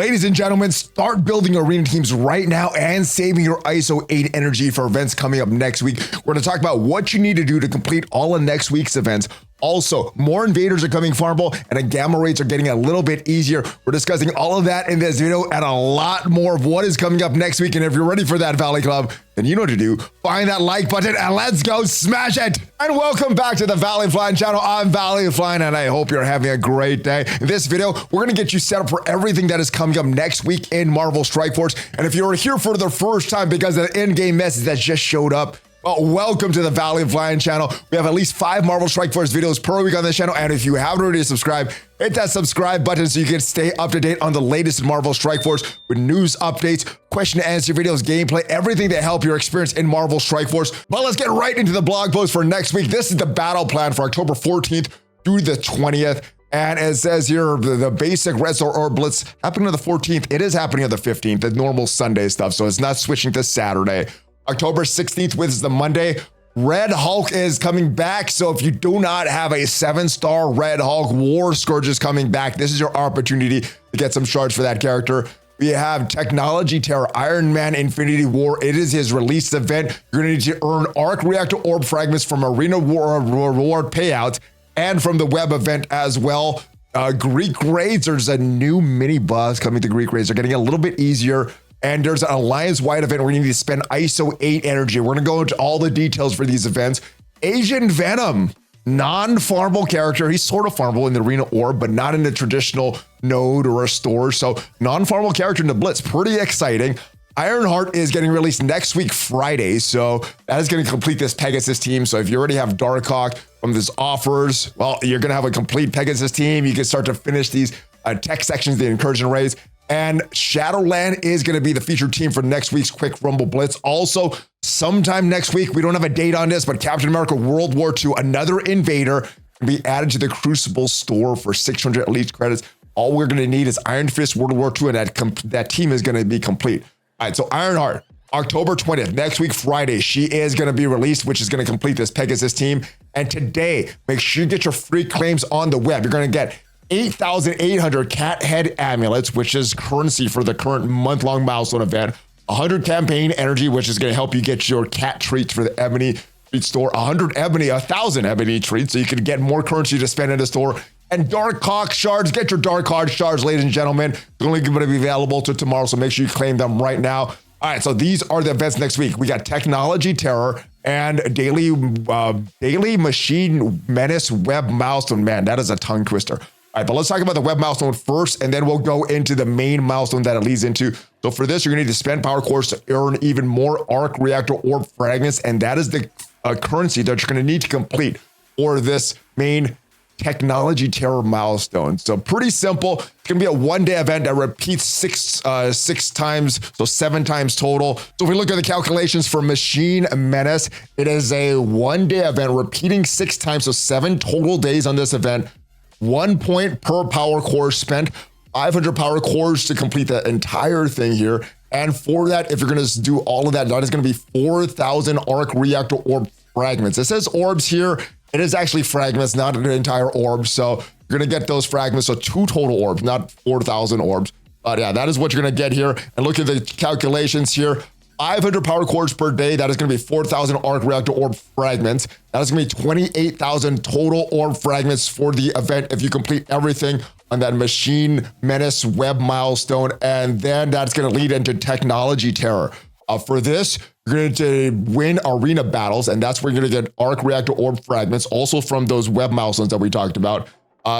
Ladies and gentlemen, start building arena teams right now and saving your Iso-8 energy for events coming up next week. We're going to talk about what you need to do to complete all of next week's events. Also, more invaders are coming Farmable and the gamma rates are getting a little bit easier. We're discussing all of that in this video and a lot more of what is coming up next week. And if you're ready for that, Valley Club, then you know what to do. Find that like button and let's go smash it. And welcome back to the ValleyFlyin channel. I'm ValleyFlyin and I hope you're having a great day. In this video, we're going to get you set up for everything that is coming up next week in Marvel Strike Force. And if you're here for the first time because of the in-game message that just showed up, well, welcome to the ValleyFlyin channel. We have at least 5 Marvel Strike Force videos per week on this channel. And if you haven't already subscribed, hit that subscribe button so you can stay up to date on the latest in Marvel Strike Force with news updates, question and answer videos, gameplay, everything that help your experience in Marvel Strike Force. But let's get right into the blog post for next week. This is the battle plan for October 14th through the 20th. And it says here, the basic Red Star Orb Blitz happening on the 14th. It is happening on the 15th, the normal Sunday stuff. So it's not switching to Saturday. October 16th, which is the Monday, Red Hulk is coming back. So if you do not have a 7-star Red Hulk, War Scourge is coming back. This is your opportunity to get some shards for that character. We have Technology Terror, Iron Man Infinity War. It is his release event. You're going to need to earn Arc Reactor Orb Fragments from Arena War reward payouts and from the web event as well. Greek Raids, there's a new mini boss coming to Greek Raids. They're getting a little bit easier. And there's an Alliance-wide event where you need to spend Iso-8 energy. We're going to go into all the details for these events. Agent Venom, non-farmable character. He's sort of farmable in the Arena Orb, but not in the traditional node or a store. So non-farmable character in the Blitz. Pretty exciting. Ironheart is getting released next week, Friday. So that is going to complete this Pegasus team. So if you already have Darkhawk from this offers, well, you're going to have a complete Pegasus team. You can start to finish these tech sections, the incursion raids. And Shadowland is going to be the featured team for next week's Quick Rumble Blitz. Also, sometime next week, we don't have a date on this, but Captain America World War II, another invader, can be added to the Crucible store for 600 elite credits. All we're going to need is Iron Fist World War II, and that team is going to be complete. All right, so Ironheart, October 20th, next week, Friday, she is going to be released, which is going to complete this Pegasus team. And today, make sure you get your free claims on the web. You're going to get 8,800 cat head amulets, which is currency for the current month-long milestone event. 100 campaign energy, which is going to help you get your cat treats for the Ebony treat store. 1,000 ebony treats, so you can get more currency to spend in the store. And Darkhawk shards, get your Darkhawk shards, ladies and gentlemen. They're only going to be available to tomorrow, so make sure you claim them right now. All right, so these are the events next week. We got Technology Terror and Daily Machine Menace Web Milestone. Man, that is a tongue twister. All right, but let's talk about the web milestone first, and then we'll go into the main milestone that it leads into. So for this, you're going to need to spend power cores to earn even more Arc Reactor Orb Fragments, and that is the currency that you're going to need to complete for this main Technology Terror milestone. So pretty simple. It's going to be a one-day event that repeats six times, so 7 times total. So if we look at the calculations for Machine Menace, it is a one-day event repeating 6 times, so 7 total days on this event. 1 point per power core spent, 500 power cores to complete the entire thing here. And for that, if you're going to do all of that, that is going to be 4,000 Arc Reactor Orb Fragments. It says orbs here. It is actually fragments, not an entire orb. So you're going to get those fragments. So 2 total orbs, not 4,000 orbs. But yeah, that is what you're going to get here. And look at the calculations here. 500 power cores per day. That is going to be 4,000 Arc Reactor Orb Fragments. That is going to be 28,000 total Orb Fragments for the event if you complete everything on that Machine Menace web milestone. And then that's going to lead into Technology Terror. For this, you're going to win arena battles, and that's where you're going to get Arc Reactor Orb Fragments, also from those web milestones that we talked about.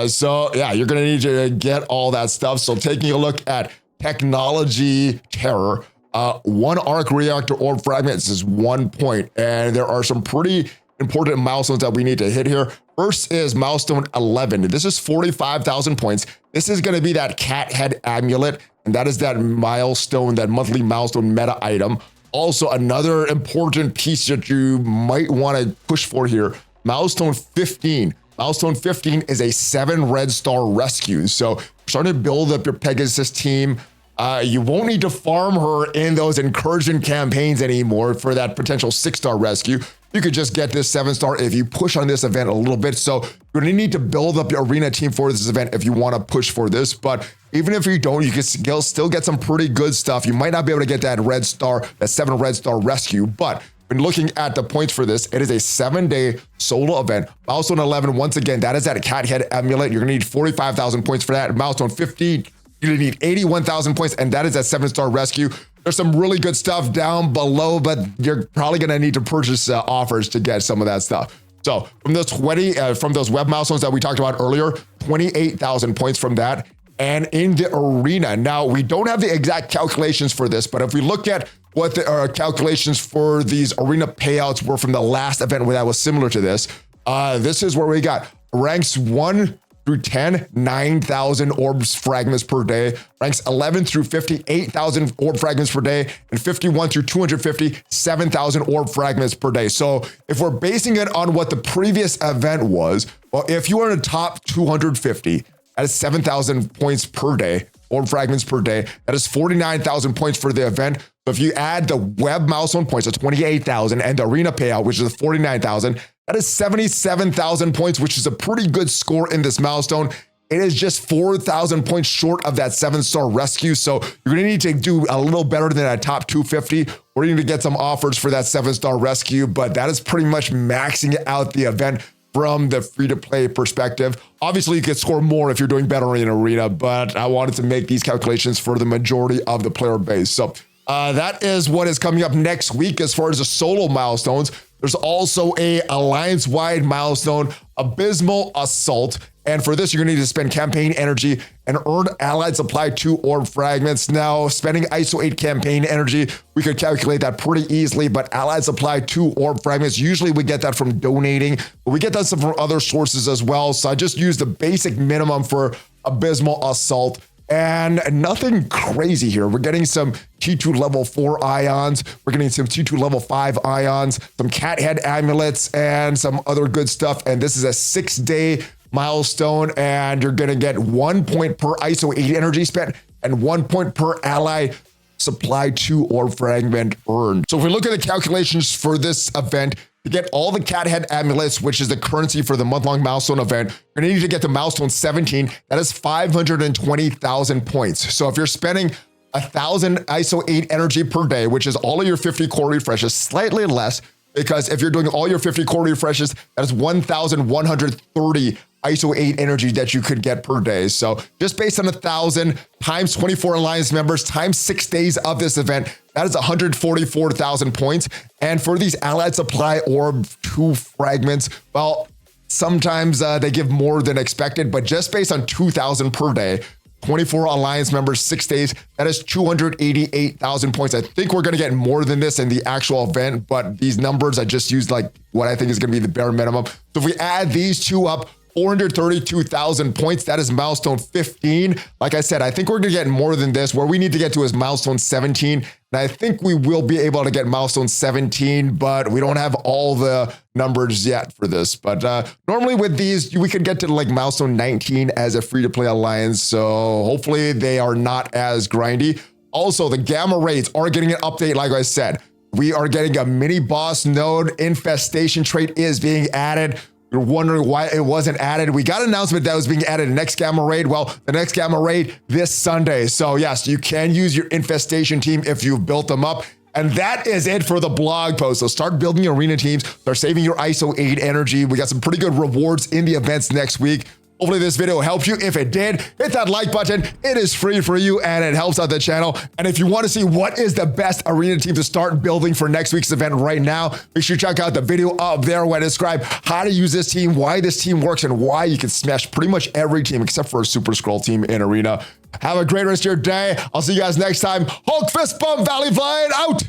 So yeah, you're going to need to get all that stuff. So taking a look at Technology Terror, 1 Arc Reactor Orb Fragments is 1 point, and there are some pretty important milestones that we need to hit here. First is milestone 11. This is 45,000 points. This is going to be that cat head amulet, and that is that milestone, that monthly milestone meta item. Also, another important piece that you might want to push for here, milestone 15. Milestone 15 is a 7 red star rescue. So starting to build up your Pegasus team. You won't need to farm her in those incursion campaigns anymore for that potential 6-star rescue. you could just get this 7-star if you push on this event a little bit. So you're gonna need to build up your arena team for this event if you wanna push for this. But even if you don't, you can still get some pretty good stuff. You might not be able to get that red star, that 7 red star rescue, but when looking at the points for this, it is a 7-day solo event. Milestone 11, once again, that is that cat head amulet. You're gonna need 45,000 points for that. Milestone 15, you're gonna need 81,000 points, and that is that 7-star rescue. There's some really good stuff down below, but you're probably gonna need to purchase offers to get some of that stuff. So from those from those web milestones that we talked about earlier, 28,000 points from that. And in the arena, now we don't have the exact calculations for this, but if we look at what the calculations for these arena payouts were from the last event that was similar to this, this is where we got ranks 1 through 10, 9,000 orbs fragments per day. Ranks 11 through 50, 8,000 orb fragments per day. And 51 through 250, 7,000 orb fragments per day. So if we're basing it on what the previous event was, well, if you are in the top 250, that is 7,000 points per day, orb fragments per day. That is 49,000 points for the event. So if you add the web milestone points of 28,000 and the arena payout, which is 49,000, that is 77,000 points, which is a pretty good score in this milestone. It is just 4,000 points short of that 7-star rescue. So you're gonna need to do a little better than that top 250, or you need to get some offers for that 7-star rescue, but that is pretty much maxing out the event from the free-to-play perspective. Obviously, you could score more if you're doing better in arena, but I wanted to make these calculations for the majority of the player base. So that is what is coming up next week as far as the solo milestones. There's also a alliance-wide milestone, Abysmal Assault. And for this, you're gonna need to spend campaign energy and earn allied supply 2 orb fragments. Now, spending Iso-8 campaign energy, we could calculate that pretty easily, but allied supply 2 orb fragments, usually we get that from donating, but we get that from other sources as well. So I just used the basic minimum for Abysmal Assault. And nothing crazy here. We're getting some T2 level 4 ions. We're getting some T2 level 5 ions, some cat head amulets, and some other good stuff. And this is a 6-day milestone, and you're gonna get 1 point per Iso-8 energy spent and 1 point per ally supply 2 orb fragment earned. So if we look at the calculations for this event, to get all the cat head amulets, which is the currency for the month-long milestone event, you're gonna need to get to milestone 17. That is 520,000 points. So if you're spending 1,000 Iso-8 energy per day, which is all of your 50 core refreshes, slightly less, because if you're doing all your 50 core refreshes, that is 1,130 Iso-8 energy that you could get per day. So just based on 1,000 times 24 Alliance members times 6 days of this event, that is 144,000 points. And for these allied supply orb 2 fragments, well, sometimes they give more than expected, but just based on 2,000 per day, 24 Alliance members, 6 days, that is 288,000 points. I think we're gonna get more than this in the actual event, but these numbers, I just used like what I think is gonna be the bare minimum. So if we add these two up, 432,000 points, that is milestone 15. Like I said, I think we're gonna get more than this. Where we need to get to is milestone 17. And I think we will be able to get milestone 17, but we don't have all the numbers yet for this. But normally with these, we could get to like milestone 19 as a free-to-play alliance. So hopefully they are not as grindy. Also, the gamma raids are getting an update, like I said. We are getting a mini boss node infestation trait is being added. You're wondering why it wasn't added. We got an announcement that was being added next gamma raid. Well, the next gamma raid this Sunday. So yes, you can use your infestation team if you've built them up. And that is it for the blog post. So start building your arena teams, start saving your Iso-8 energy. We got some pretty good rewards in the events next week. Hopefully this video helped you. If it did, hit that like button. It is free for you and it helps out the channel. And if you want to see what is the best arena team to start building for next week's event right now, make sure you check out the video up there where I describe how to use this team, why this team works, and why you can smash pretty much every team except for a super-skrull team in arena. Have a great rest of your day. I'll see you guys next time. Hulk fist bump, ValleyFlyin out.